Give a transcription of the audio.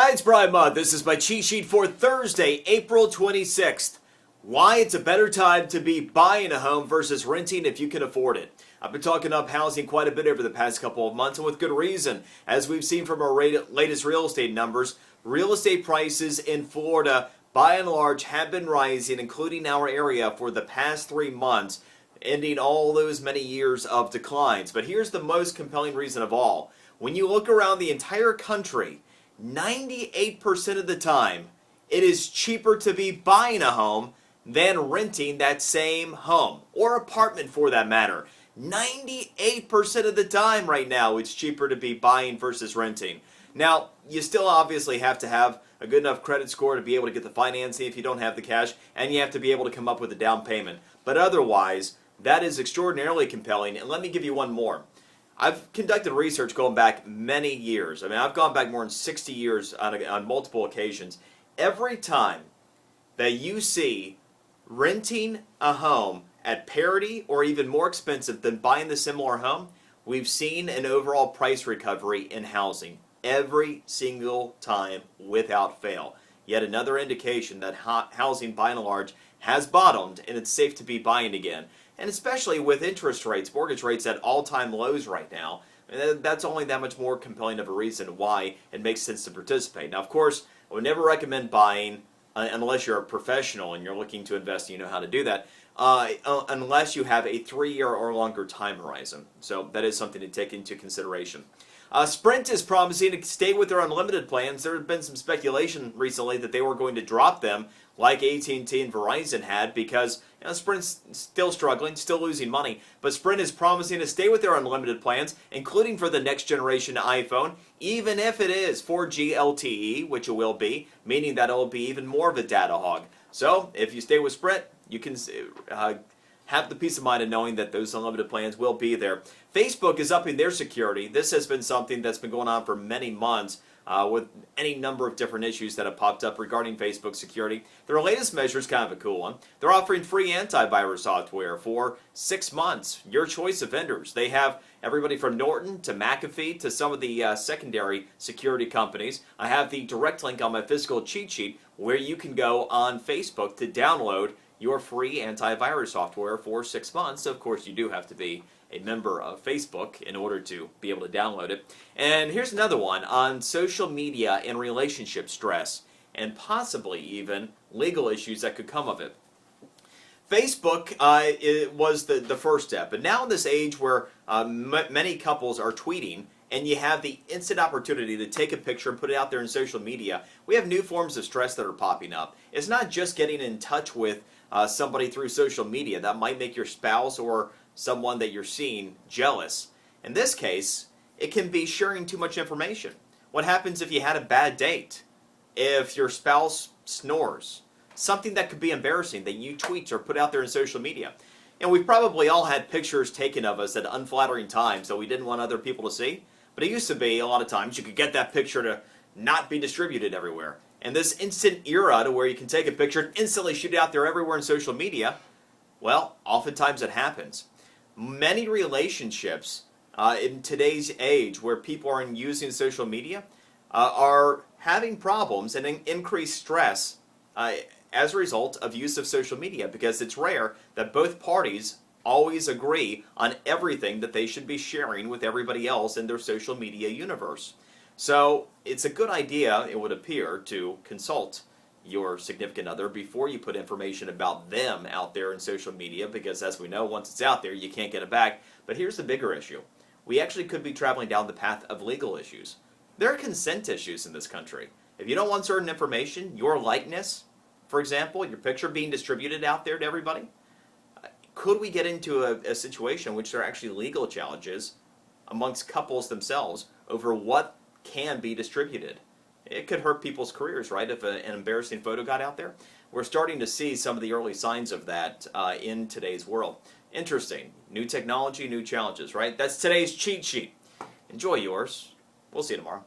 Hi, it's Brian Mudd. This is my cheat sheet for Thursday, April 26th. Why it's a better time to be buying a home versus renting if you can afford it. I've been talking up housing quite a bit over the past couple of months, and with good reason. As we've seen from our latest real estate numbers, real estate prices in Florida, by and large, have been rising, including our area, for the past 3 months, ending all those many years of declines. But here's the most compelling reason of all. When you look around the entire country, 98% of the time, it is cheaper to be buying a home than renting that same home, or apartment for that matter. 98% of the time right now, it's cheaper to be buying versus renting. Now, you still obviously have to have a good enough credit score to be able to get the financing if you don't have the cash, and you have to be able to come up with a down payment. But otherwise, that is extraordinarily compelling, and let me give you one more. I've conducted research going back many years. I mean, I've gone back more than 60 years on multiple occasions. Every time that you see renting a home at parity or even more expensive than buying the similar home, we've seen an overall price recovery in housing. Every single time without fail. Yet another indication that housing by and large has bottomed and it's safe to be buying again. And especially with interest rates, mortgage rates at all-time lows right now, that's only that much more compelling of a reason why it makes sense to participate. Now, of course, I would never recommend buying unless you're a professional and you're looking to invest and you know how to do that, unless you have a 3-year or longer time horizon. So that is something to take into consideration. Sprint is promising to stay with their unlimited plans. There has been some speculation recently that they were going to drop them like AT&T and Verizon had because Sprint's still struggling, still losing money. But Sprint is promising to stay with their unlimited plans, including for the next generation iPhone, even if it is 4G LTE, which it will be, meaning that it will be even more of a data hog. So if you stay with Sprint, you can have the peace of mind of knowing that those unlimited plans will be there. Facebook is upping their security. This has been something that's been going on for many months with any number of different issues that have popped up regarding Facebook security. Their latest measure is kind of a cool one. They're offering free antivirus software for 6 months. Your choice of vendors. They have everybody from Norton to McAfee to some of the secondary security companies. I have the direct link on my physical cheat sheet where you can go on Facebook to download your free antivirus software for 6 months. Of course, you do have to be a member of Facebook in order to be able to download it. And here's another one on social media and relationship stress, and possibly even legal issues that could come of it. Facebook it was the first step, but now in this age where many couples are tweeting, and you have the instant opportunity to take a picture and put it out there in social media, we have new forms of stress that are popping up. It's not just getting in touch with somebody through social media that might make your spouse or someone that you're seeing jealous. In this case, it can be sharing too much information. What happens if you had a bad date? If your spouse snores? Something that could be embarrassing that you tweet or put out there in social media. And we've probably all had pictures taken of us at unflattering times that we didn't want other people to see. But it used to be a lot of times you could get that picture to not be distributed everywhere. And this instant era to where you can take a picture and instantly shoot it out there everywhere in social media, well, oftentimes it happens. Many relationships in today's age where people are using social media are having problems and increased stress as a result of use of social media, because it's rare that both parties always agree on everything that they should be sharing with everybody else in their social media universe. So it's a good idea, it would appear, to consult your significant other before you put information about them out there in social media, because as we know, once it's out there, you can't get it back. But here's the bigger issue. We actually could be traveling down the path of legal issues. There are consent issues in this country. If you don't want certain information, your likeness, for example, your picture being distributed out there to everybody, could we get into a situation in which there are actually legal challenges amongst couples themselves over what can be distributed? It could hurt people's careers, right, if an embarrassing photo got out there. We're starting to see some of the early signs of that in today's world. Interesting. New technology, new challenges, right? That's today's cheat sheet. Enjoy yours. We'll see you tomorrow.